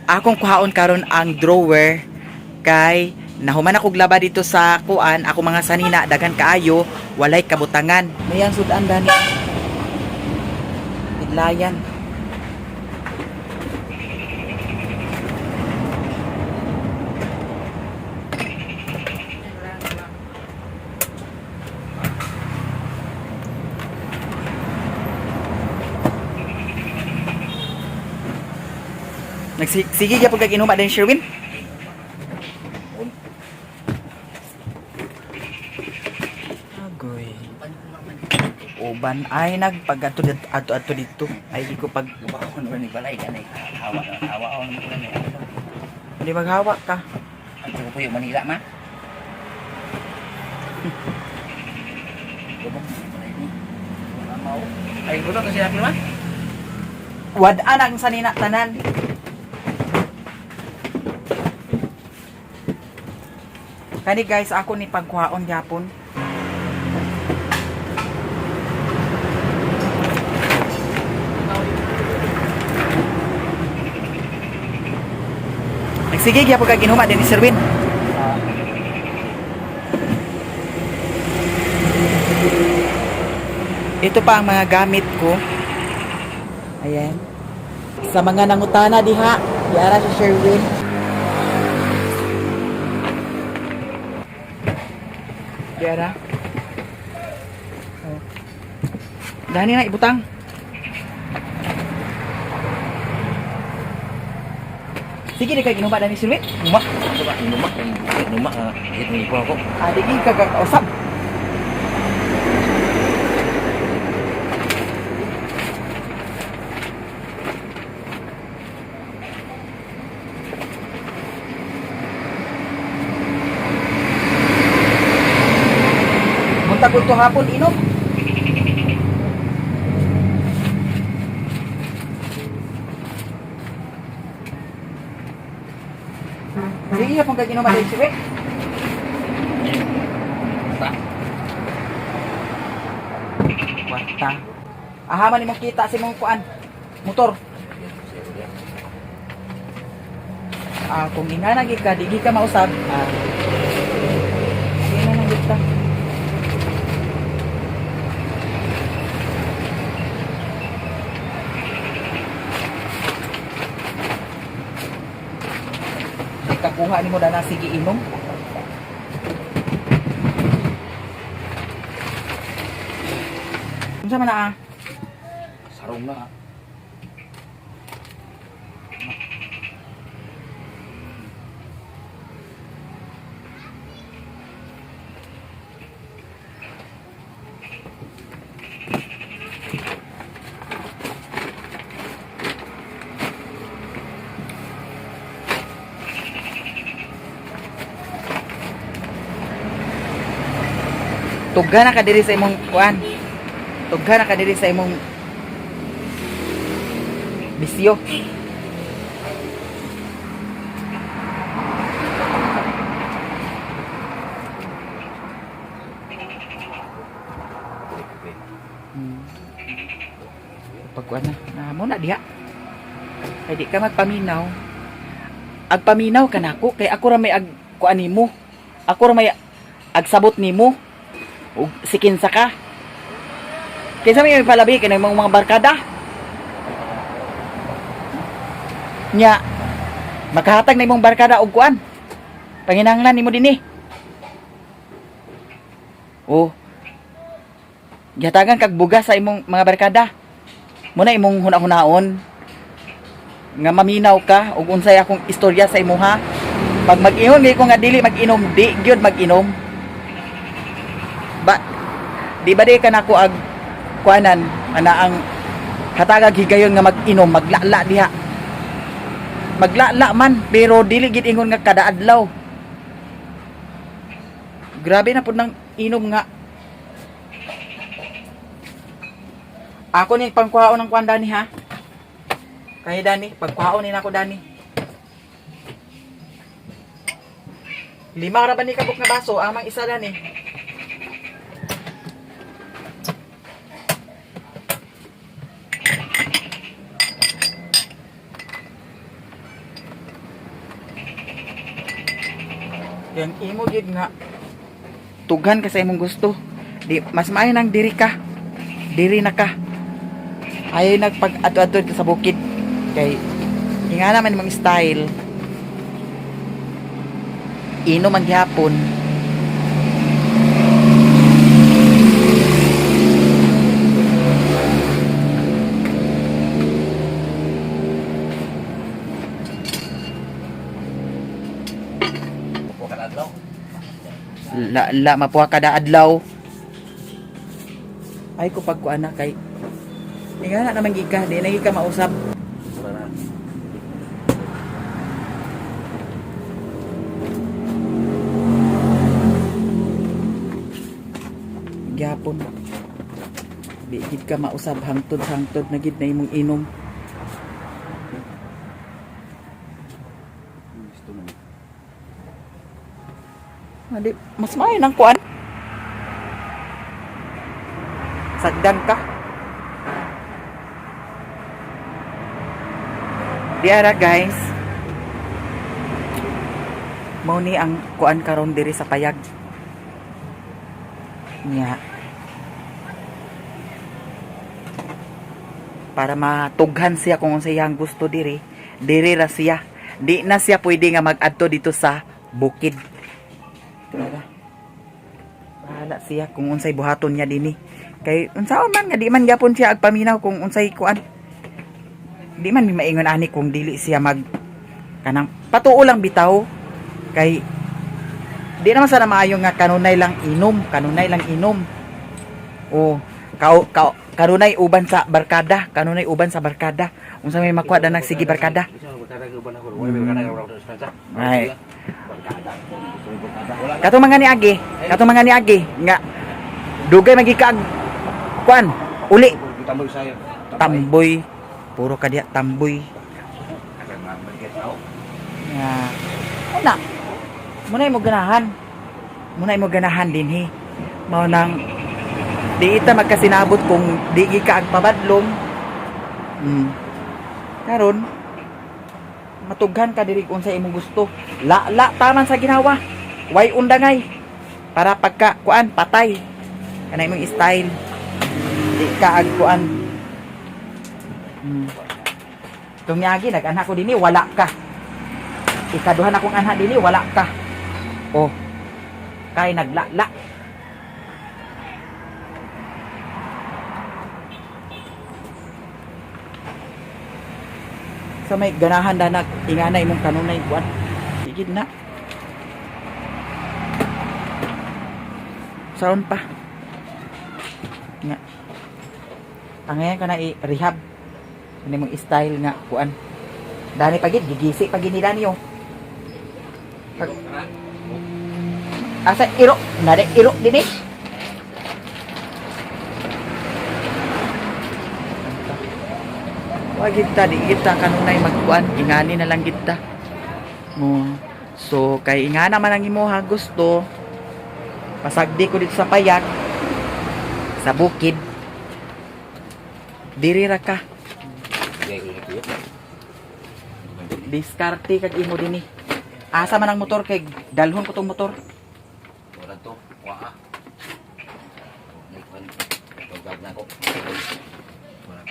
Akong kuhaon karon ang drawer kay nahuman akong laba dito sa kuan, ako mga sanina dagan kaayo, walay kabutangan. Mayang sudan dani. Idlayan. Sige gyapon kag inuma din Sherwin. Agoy. Uban ay nagpagato ato dito. Ay di ko pag Gubakon ba ni balay ka na hawa hawa naman ko na hindi maghawa ka. ang po yung Manila ma. Ay gusto kasi natin ma. Wad-an ang sanina tanan. Kani guys, ako ni pagkuhaon gyapon. Sige gyapon kag inuma din ni Sherwin. Ito pa ang mga gamit ko. Ayan. Sa mga nangutana diha, diara si Sherwin. Diara. Oh. Dani na ibutang. Sige di kay ginuba dani Sherwin. Numa, numa, hit ni ko ako. Digi kag usap. Buntag to hapon inom. Sige kung kag inom dali Sherwin. Wata. Ahaman nimong kita si mong kuan. Motor. Kung inanagi ka, di ka mausap. Inanagi ka. Di kakuha ni mo na sige inom. Unsa man na Sarong na. Tugga na ka diri sa imong kuan. Tugga na ka diri sa imong bisyo. Pagkuan na mo na diha. Ay di ka magpaminaw. Agpaminaw ka nako kay ako ra may ag kuan nimo. Ako ra may agsabot nimo. Ug sikinsa ka. Kaysa may palabi kay mga barkada. Nya makahatag na imong barkada og kuan. Panginahanglan nimo dinhi. Oh. Gihatagan kag bugas sa imong mga barkada. Muna imong hunahunahon nga maminaw ka ug unsay akong istorya sa imuha. Pag mag-ingon gay ko nga dili mag-inom, di gyud mag-inom. Di ba di ka nako ag kuanan ana ang hatagag higayon nga mag-inom, maglala diha. Maglala man pero dili gid ingon nga kada adlaw. Grabe na pud nang inom nga. Ako ni pangkuhaon ng kuan dani ha. Kay dani, pagkuhaon ni nako dani. 5 ra ba ni kabuk nga baso amang isa dani. Yang imo gid nga tughan ka sa imong gusto. Di mas maayo nang diri ka. Diri na ka. Ayaw nagpag ato-ato sa bukid. Kay nga naman imong style. Inom ang gihapon. Upo ka na adlaw. La mapuha kada adlaw. Ay ko pagkuan na kay nga na naman gika, di na gika mausap. Para Gyapon. Di gid ka mausab hangtod na gid na imong inom. gusto mo. Adi, mas maayo nang kuan. Sagdan ka. Diara guys. Mao ni ang kuan karon diri sa payag. Nya. Para matughan siya kung unsa iyang gusto diri, diri ra siya. Di na siya pwede nga mag-adto dito sa bukid. Talaga. Bahala siya kung unsay buhaton niya dinhi. Kay unsaon man nga di man gyapon siya agpaminaw kung unsay kuan. Di man mi maingon ani kung dili siya mag kanang patuo lang bitaw. Kay di naman sana maayo nga kanunay lang inom. O kanunay uban sa barkada, unsa may makuha da nagsige barkada. Ay. Katong mga ni Agi nga dugay magikaag kuan uli Tambay saya. tamboy puro ka diya tamboy Akan mabigat tao. nga una muna mo ganahan dinhi mao nang di ita magkasinabot kung di ka agpabadlong karon matughan ka diri kung sa imong gusto la taman sa ginawa way undangay para pagka kuan patay kana imong style di ka agkuan Itong nyagi nag-anak ko dinhi wala ka ikaduhan akong anak dinhi wala ka oh kay naglala sa may ganahan danak ingana imong kanunay kuan sigid na saon pa nga angayan ka na i-rehab ano mong style nga kuan dani pagid gigisi pagid ni Dani oh pag asa iro nade iro dinhi wag kita di kita kanunay magkuan ingani na lang kita mo so kay ingana man ang imuha gusto pasagdi ko dito sa payag sa bukid diri ra ka diskarte kag imo dinhi asa man ang motor kay dalhon ko tong motor Wala to. Waa. Tugag na ko. Wala.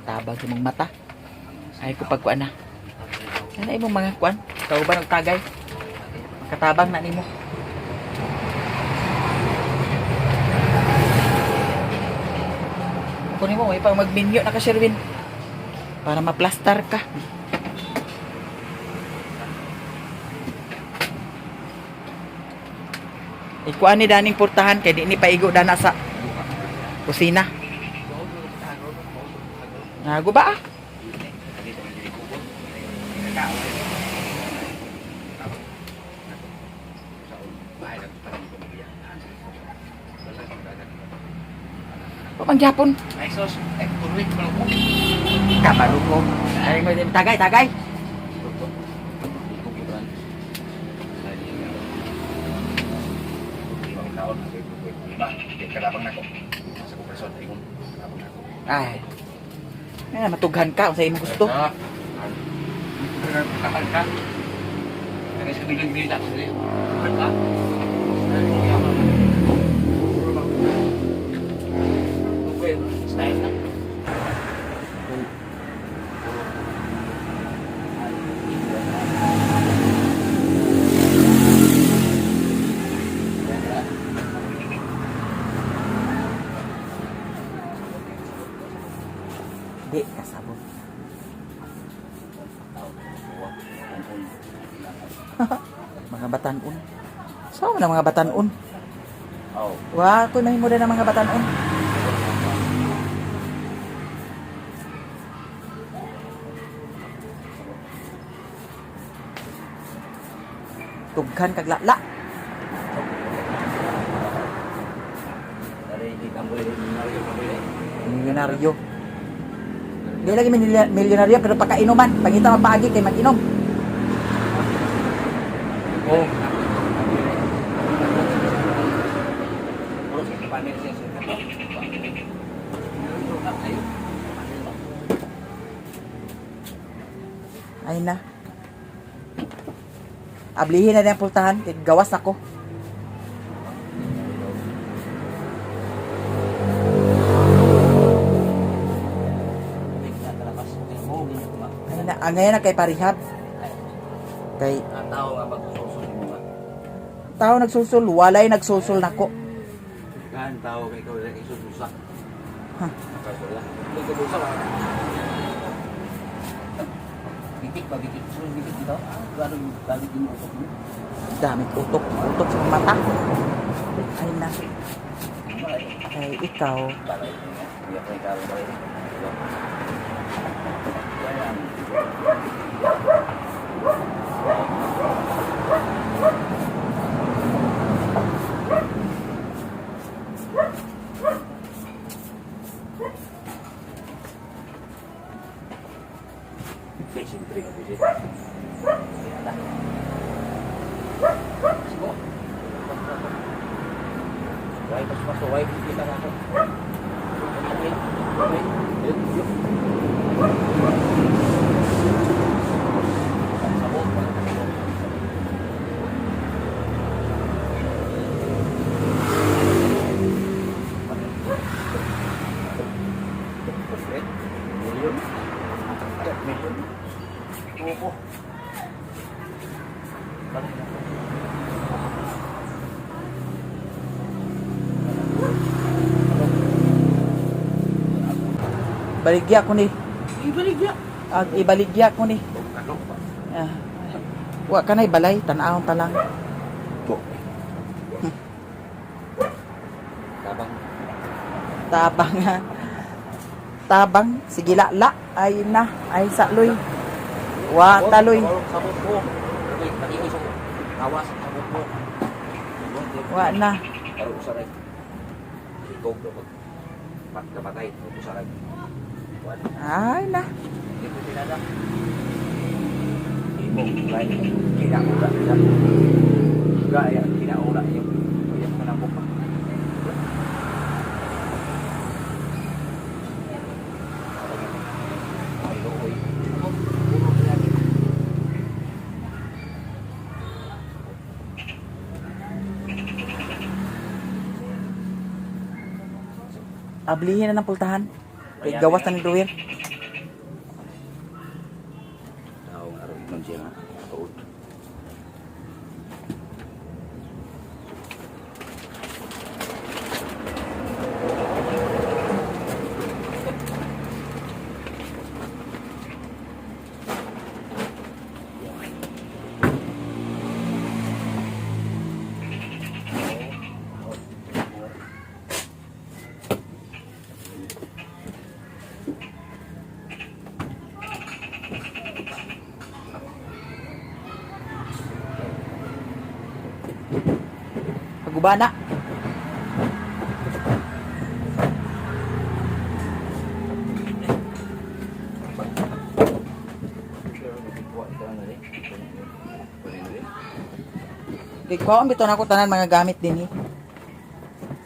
Tabang sa mong mata. Ay ko pagkuan na. Ano imong mga kuan? Kauban og tagay. Katabang na nimo. Kunin mo, may pang magminyo na ka, Sherwin. Para maplastar ka. Ikuan ni daning portahan kay di ni paigo dana sa kusina. Nago ba? Pamangyapon. Ay sos, ay tuloy ko lang po. Kabalo ko. Ay mo tagay, tagay. Kalabang nako. Sa kompresor ingon. Kalabang nako. Ay. Ay, matughan ka kung sa imo gusto. Kapal ka. Kaya sa bilang-bilang ako sa'yo. Kapal ka. Style na. Di kasabot. Mga batanon. Saan na mga batanon? Oh. Wa, ko mahimo na ng mga batanon. Tughan kag lala. Dari di kampung ini Milyonaryo. Di lagi milyonaryo pero pagkainuman, pangita mapaagi kay mag-inom. Oh. Ay na. Ablihin na yung pultahan, kay gawas ako. Ay na, ngayon na kay parihab. Kay Ang tao nga magsusul mo nga. tao nagsusul, walay nagsusul nako. Kan tao kay ikaw lang isususa. Ha. Nakasula. Hindi ka busa ba? Bitik ba bitik? Sulong bitik dito? Gano'ng balik yung utok mo? Dami utok, utok sa mata. Ay na. Kay ikaw, Balay. Hindi ako ikaw balay. Yan. Siyempre ka po siya. Sige. Why pas why kita na ako. Okay. Okay. Yuk. Sabot. Million. Million. Opo. baligya ko ni. Ibaligya. Ibaligya ko ni. Ano ba? Ah. Wa kanay balay, tan-ahon ta lang. Go. Tabang. Tabang nga. Tabang, sige la. Ay na, ay saloy. Wa taloy. Sabot ko. Nag-iwi sa awas sabot ko. Wa na. Karo usaray. Ikaw dapat patay usaray. Wala. Ay na. Ito tinada. Ibo lain kinaula siya. Gaya kinaula yung yang menangkap. Ablihin na ng pultahan. Kay gawas na ni Duwer. Tahu ngaruh ikon siya nga. Tuod. Pagubana. Kay kwaon bitaw nako tanan mga gamit din eh.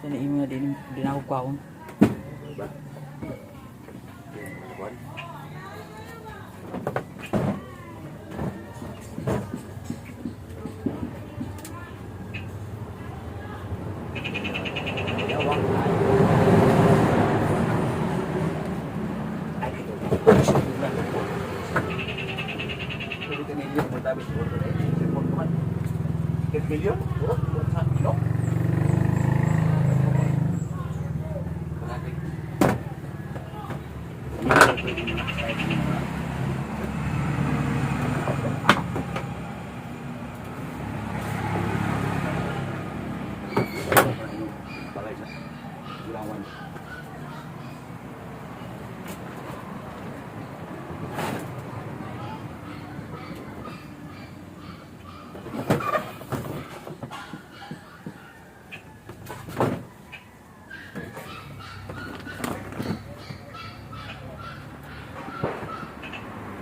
Sini imo na din ako kwaon. Ba? Kuan. Yawang. Ay, ito. Pwede ka nilyo mo tabi sa order eh. Report ko man. 10 million? Oh, sa ino? Balay sa Bulawan.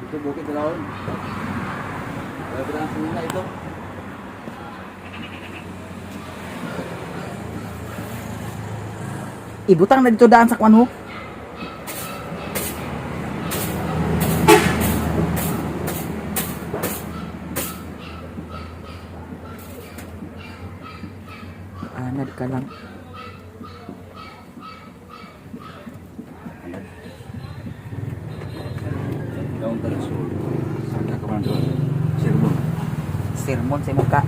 Ito bukid dalawon. Wala ba na ito? Ibutang na dito daan sa kwan ho. Anad ka lang. Daun talasul. Saka ka man doon. Sermon. Sermon sa muka.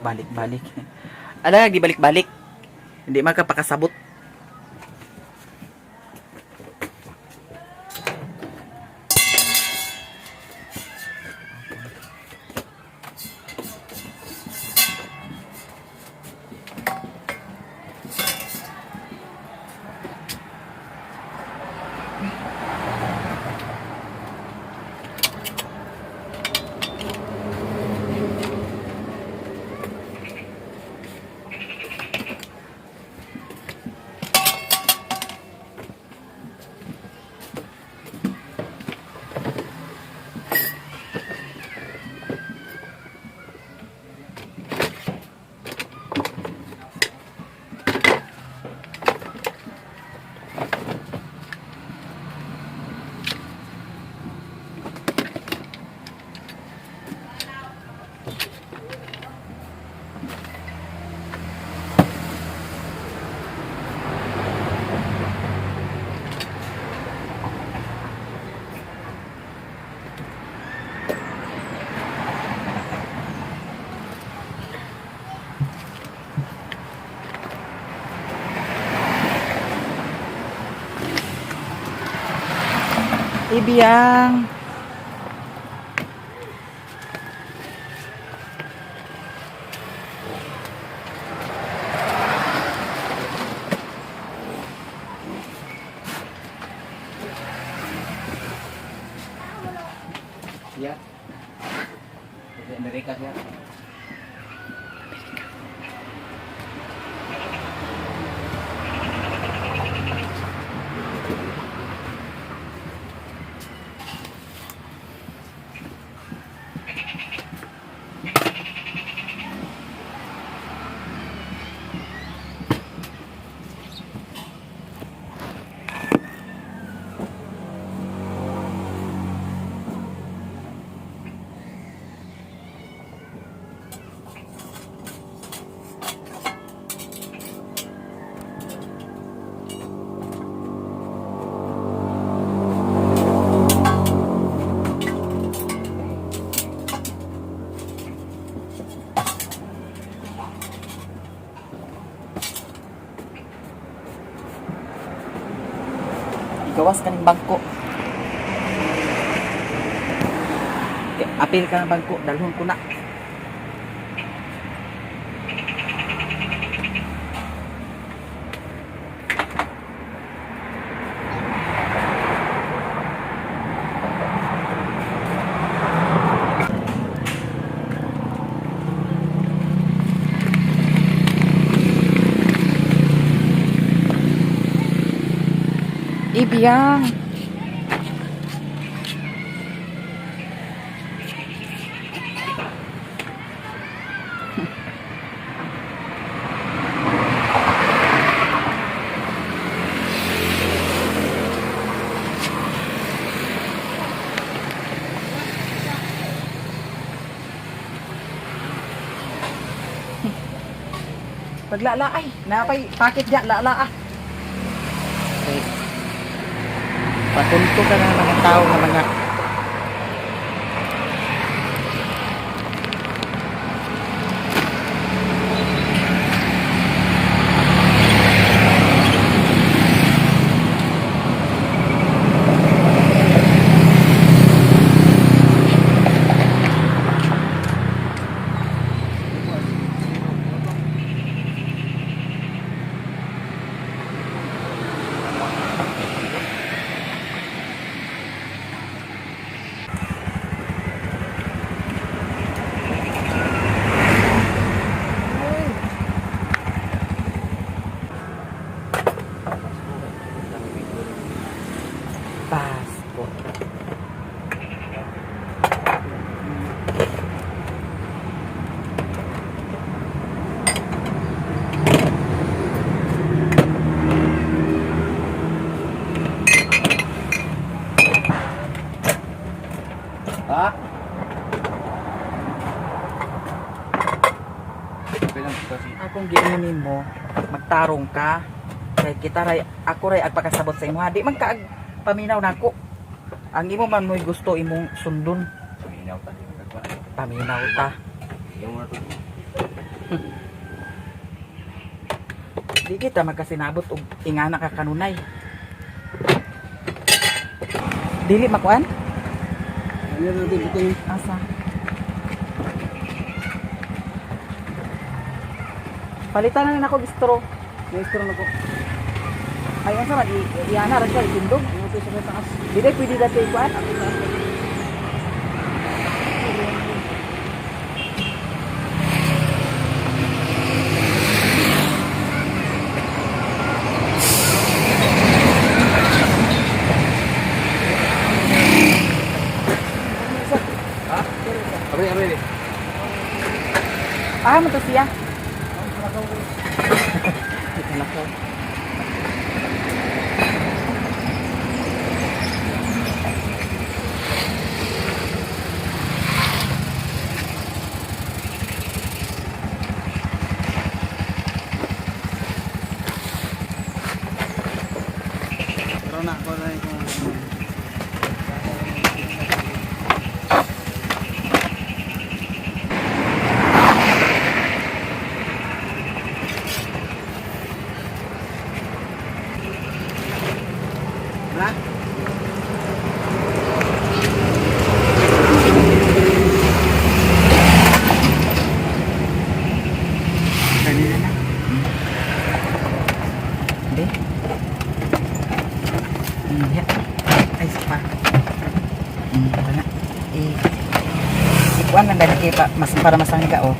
Balik-balik. Ala, di balik-balik. Hindi makapakasabot. Ibiyang. Ya. Dari Amerika ya. Gawas ka ng bangko. Apil ka ng bangko, dalhon ko na. Ibiyang. Paglala ay, napay pakit diya lala ah. Okay. Patunto ka na ng mga tao ng mga Pasko. Ha? Kailan kasi? Akong giingin mo, magtarong ka. Kay kita ray ako ray agpakasabot sa imo. Di man ka paminaw nako. Ang imo man mo'y gusto imong sundon. Paminaw ta di magkagwa. Paminaw ta. Yung mga to. Di kita magkasinabot og ingana ka kanunay. Dili makuan? Ano natin ito yung Asa? Palitan na ako gistro. restaurant ako. Ay, asa man iana ra siya itindog. Ano ito sa taas? Dili pwede dati kuan. Ha? Abri, abri. Ah, mo to siya. Ito na ko. Pero na ako na yung ha? Kanina na. Hindi. Ya. Ay, sapa. Wala. Ikuan lang dahil kaya mas para masangga, oh.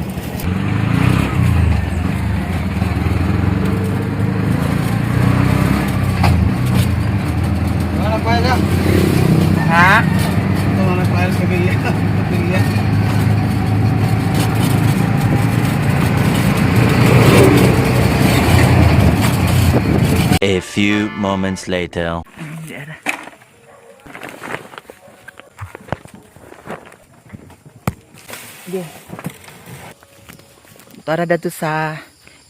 Ano pa yan? Ha? Ito mga nagpahal sa bilya. Bilya. A few moments later. Hindi ara. Hindi. Tara dato sa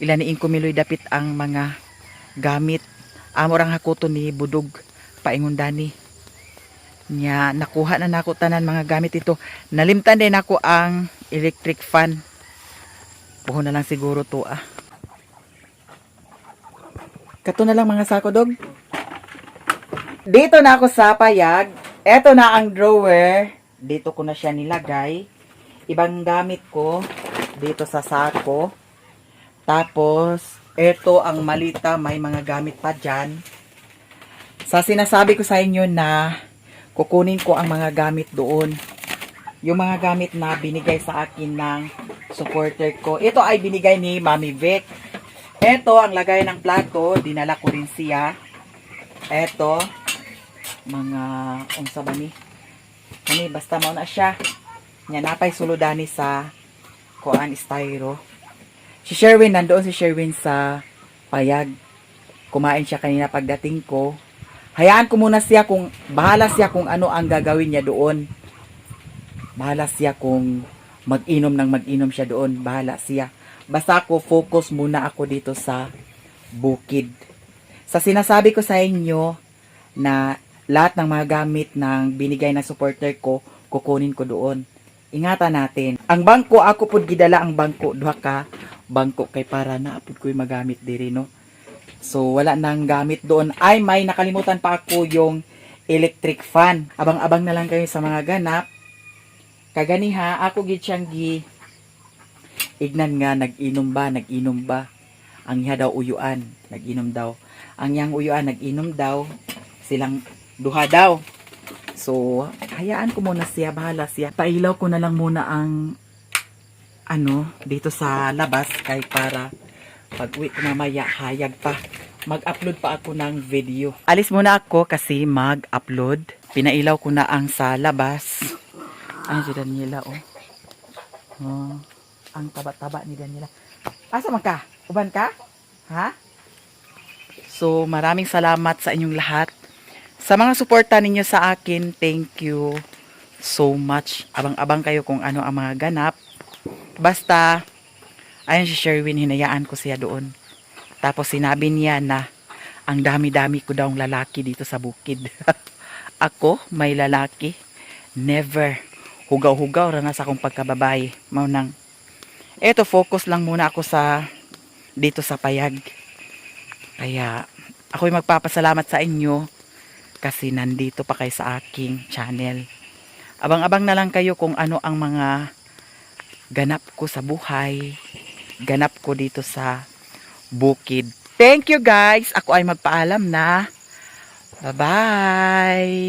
ilaniin ko miloy dapit ang mga gamit. Amo rang hakuton ni Budog paingundani. Nya nakuha na nako tanan mga gamit ito. Nalimtan din ako ang electric fan. Buho na lang siguro to ah. Kato na lang mga sako dog. Dito na ako sa payag. Eto na ang drawer. Dito ko na siya nilagay. Ibang gamit ko dito sa sako. Tapos, eto ang malita. May mga gamit pa dyan. Sa sinasabi ko sa inyo na kukunin ko ang mga gamit doon. Yung mga gamit na binigay sa akin ng supporter ko. Ito ay binigay ni Mami Vic. Ito ang lagay ng plato. Dinala ko rin siya. Ito. mga unsa ba ni? Kani basta mao na siya. Nya napay sulodani sa kuan styro. Si Sherwin nandoon si Sherwin sa payag. Kumain siya kanina pagdating ko. Hayaan ko muna siya kung bahala siya kung ano ang gagawin niya doon. Bahala siya kung mag-inom siya doon. Bahala siya. Basta ako focus muna ako dito sa bukid. Sa sinasabi ko sa inyo na lahat ng mga gamit ng binigay ng supporter ko, kukunin ko doon. Ingatan natin. Ang bangko, ako pud gidala ang bangko. Duha ka bangko kay para na apud ko'y magamit diri, no? So, wala nang gamit doon. Ay, may nakalimutan pa ako yung electric fan. Abang-abang na lang kayo sa mga ganap. Kaganiha, ako gid siyang ignan nga, nag-inom ba. Ang iha daw uyuan, nag-inom daw. Ang yang uyuan, nag-inom daw. Silang duha daw. So, hayaan ko muna siya, bahala siya. Pailaw ko na lang muna ang dito sa labas kay para pag uwi ko mamaya, hayag pa. Mag-upload pa ako ng video. Alis muna ako kasi mag-upload. Pinailaw ko na ang sa labas. Ay, si Daniela, oh. Oh, ang taba-taba ni Daniela. Asa man ka? Uban ka? Ha? So, maraming salamat sa inyong lahat. Sa mga suporta ninyo sa akin, thank you so much. Abang-abang kayo kung ano ang mga ganap. Basta, ayun si Sherwin, hinayaan ko siya doon. Tapos sinabi niya na ang dami-dami ko daw lalaki dito sa bukid. Ako, may lalaki. Never. Hugaw-hugaw na sa akong pagkababae. Maunang. Eto, focus lang muna ako sa dito sa payag. Kaya, ako'y magpapasalamat sa inyo kasi nandito pa kayo sa aking channel. Abang-abang na lang kayo kung ano ang mga ganap ko sa buhay. Ganap ko dito sa bukid. Thank you guys. Ako ay magpaalam na. Bye-bye.